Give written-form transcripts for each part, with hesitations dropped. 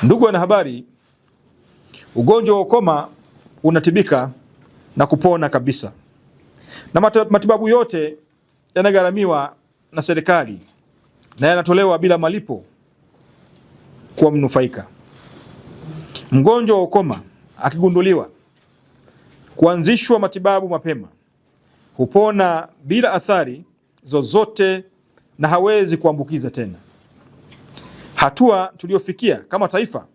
Ndugu wanahabari, ugonjwa wa ukoma unatibika na kupona kabisa, na matibabu yote yanagharamiwa na serikali na yanatolewa bila malipo kwa mnufaika. Mgonjwa wa ukoma akigunduliwa, kuanzishwa matibabu mapema, hupona bila athari zozote na hawezi kuambukiza tena. Hatua tuliyofikia kama taifa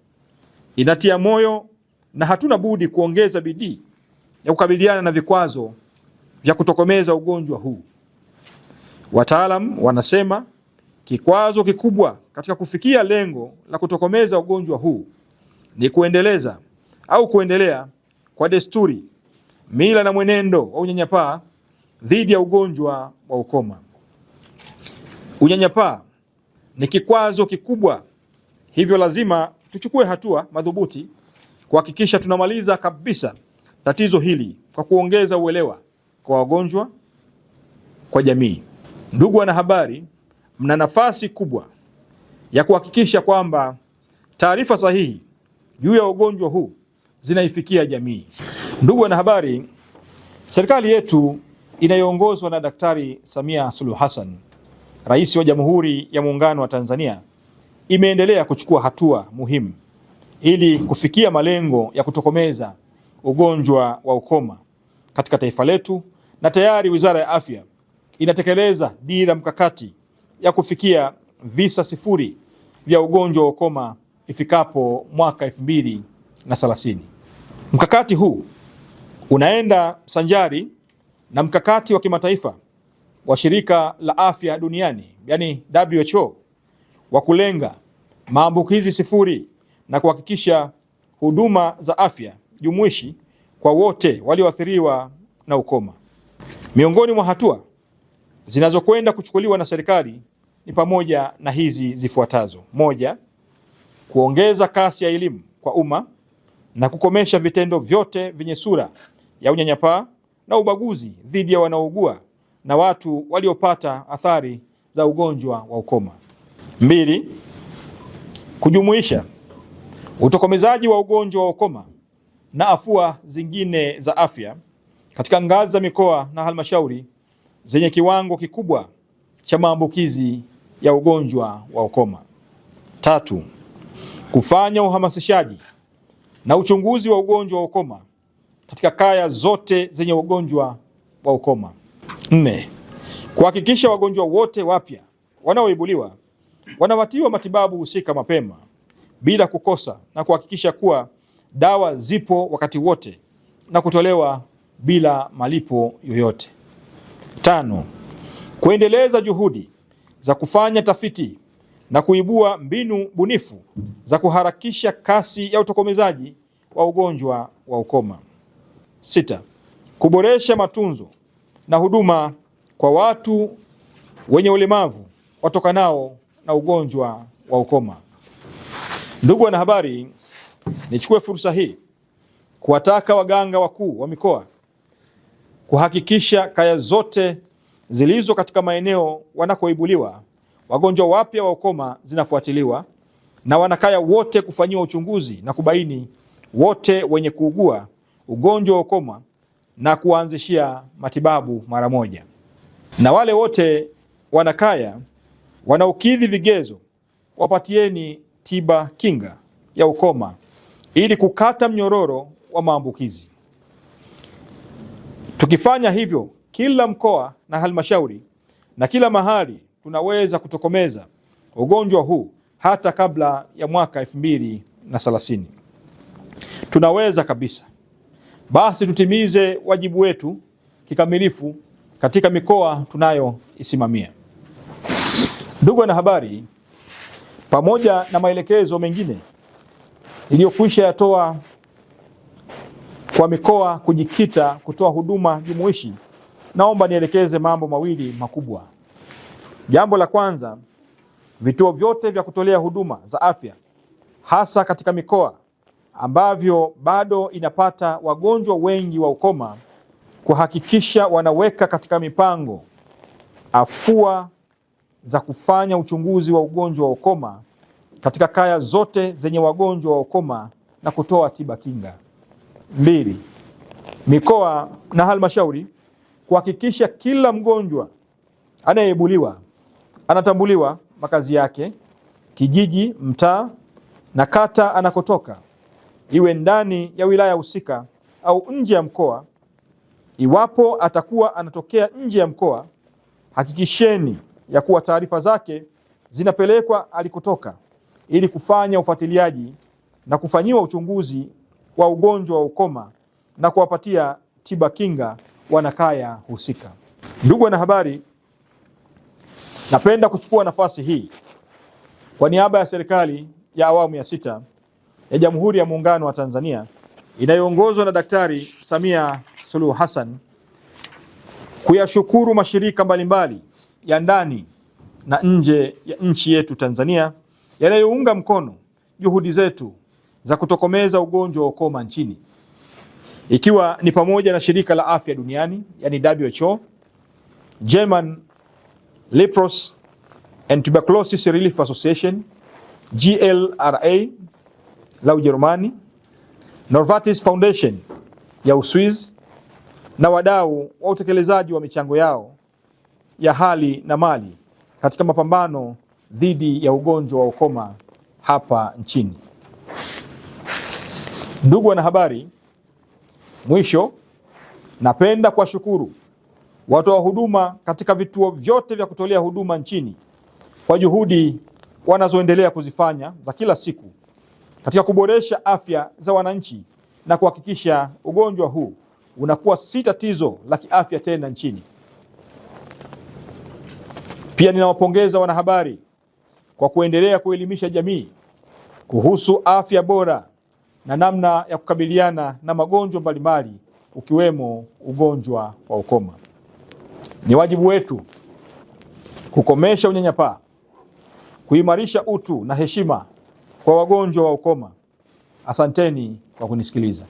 inatia moyo na hatuna budi kuongeza bidii ya kukabiliana na vikwazo vya kutokomeza ugonjwa huu. Wataalam wanasema kikwazo kikubwa katika kufikia lengo la kutokomeza ugonjwa huu ni kuendelea kwa desturi, mila na mwenendo wa unyanyapaa dhidi ya ugonjwa wa ukoma. Unyanyapaa ni kikwazo kikubwa, hivyo lazima tuchukue hatua madhubuti kuhakikisha tunamaliza kabisa tatizo hili kwa kuongeza uelewa kwa wagonjwa, kwa jamii. Ndugu wanahabari, mna nafasi kubwa ya kuhakikisha kwamba taarifa sahihi juu ya ugonjwa huu zinaifikia jamii. Ndugu wanahabari, serikali yetu inayoongozwa na Daktari Samia Suluhu Hassan, Rais wa Jamhuri ya Muungano wa Tanzania, imeendelea kuchukua hatua muhimu ili kufikia malengo ya kutokomeza ugonjwa wa ukoma katika taifa letu, na tayari Wizara ya Afya inatekeleza dira mkakati ya kufikia visa sifuri vya ugonjwa wa ukoma ifikapo mwaka 2030. Mkakati huu unaenda sanjari na mkakati wa kimataifa wa Shirika la Afya Duniani, yani WHO, wa kulenga maambukizi sifuri na kuhakikisha huduma za afya jumuishi kwa wote walioathiriwa na ukoma. Miongoni mwa hatua zinazokwenda kuchukuliwa na serikali ni pamoja na hizi zifuatazo: moja, kuongeza kasi ya elimu kwa umma na kukomesha vitendo vyote vyenye sura ya unyanyapaa na ubaguzi dhidi ya wanaougua na watu waliopata athari za ugonjwa wa ukoma. Mbili, kujumuisha utokomezaji wa ugonjwa wa ukoma na afua zingine za afya katika ngazi za mikoa na halmashauri zenye kiwango kikubwa cha maambukizi ya ugonjwa wa ukoma. Tatu, kufanya uhamasishaji na uchunguzi wa ugonjwa wa ukoma katika kaya zote zenye ugonjwa wa ukoma. Nne, kuhakikisha wagonjwa wote wapya wanaoibuliwa wanapatiwa matibabu husika mapema bila kukosa, na kuhakikisha kuwa dawa zipo wakati wote na kutolewa bila malipo yoyote. Tano, kuendeleza juhudi za kufanya tafiti na kuibua mbinu bunifu za kuharakisha kasi ya utokomezaji wa ugonjwa wa ukoma. Sita, kuboresha matunzo na huduma kwa watu wenye ulemavu watokanao na ugonjwa wa ukoma. Ndugu wanahabari, nichukue fursa hii kuwataka waganga wakuu wa mikoa kuhakikisha kaya zote zilizo katika maeneo wanakoibuliwa wagonjwa wapya wa ukoma zinafuatiliwa na wanakaya wote kufanyiwa uchunguzi na kubaini wote wenye kuugua ugonjwa wa ukoma na kuanzishia matibabu mara moja. Na wale wote wanakaya wanaokidhi vigezo wapatieni tiba kinga ya ukoma ili kukata mnyororo wa maambukizi. Tukifanya hivyo, kila mkoa na halmashauri na kila mahali tunaweza kutokomeza ugonjwa huu hata kabla ya mwaka 2030. Tunaweza kabisa. Basi tutimize wajibu wetu kikamilifu katika mikoa tunayoisimamia. Ndugu wanahabari, pamoja na maelekezo mengine iliyokwisha yatoa kwa mikoa kujikita kutoa huduma jumuishi, naomba nielekeze mambo mawili makubwa. Jambo la kwanza, vituo vyote vya kutolea huduma za afya hasa katika mikoa ambavyo bado inapata wagonjwa wengi wa ukoma, kuhakikisha wanaweka katika mipango afua za kufanya uchunguzi wa ugonjwa wa ukoma katika kaya zote zenye wagonjwa wa ukoma na kutoa tiba kinga. 2. Mikoa na halmashauri kuhakikisha kila mgonjwa anayeibuliwa anatambuliwa makazi yake, kijiji, mtaa na kata anakotoka, iwe ndani ya wilaya husika au nje ya mkoa. Iwapo atakuwa anatokea nje ya mkoa, hakikisheni ya kuwa taarifa zake zinapelekwa alikotoka ili kufanya ufuatiliaji na kufanyiwa uchunguzi wa ugonjwa wa ukoma na kuwapatia tiba kinga wanakaya husika. Ndugu wanahabari, napenda kuchukua nafasi hii kwa niaba ya serikali ya awamu ya 6 ya Jamhuri ya Muungano wa Tanzania inayoongozwa na Daktari Samia Suluhu Hassan kuyashukuru mashirika mbalimbali ya ndani na nje ya nchi yetu Tanzania yanayounga mkono juhudi zetu za kutokomeza ugonjwa wa ukoma nchini, ikiwa ni pamoja na Shirika la Afya Duniani yani WHO, German Leprosy and Tuberculosis Relief Association GLRA la Ujerumani, Novartis Foundation ya Uswizi na wadau wa utekelezaji wa michango yao ya hali na mali katika mapambano dhidi ya ugonjwa wa ukoma hapa nchini. Ndugu wanahabari, mwisho napenda kuwashukuru watoa huduma katika vituo vyote vya kutolea huduma nchini kwa juhudi wanazoendelea kuzifanya za kila siku katika kuboresha afya za wananchi na kuhakikisha ugonjwa huu unakuwa si tatizo la kiafya tena nchini. Pia ninawapongeza wanahabari kwa kuendelea kuelimisha jamii kuhusu afya bora na namna ya kukabiliana na magonjwa mbalimbali ukiwemo ugonjwa wa ukoma. Ni wajibu wetu kukomesha unyanyapaa, kuimarisha utu na heshima kwa wagonjwa wa ukoma. Asanteni kwa kunisikiliza.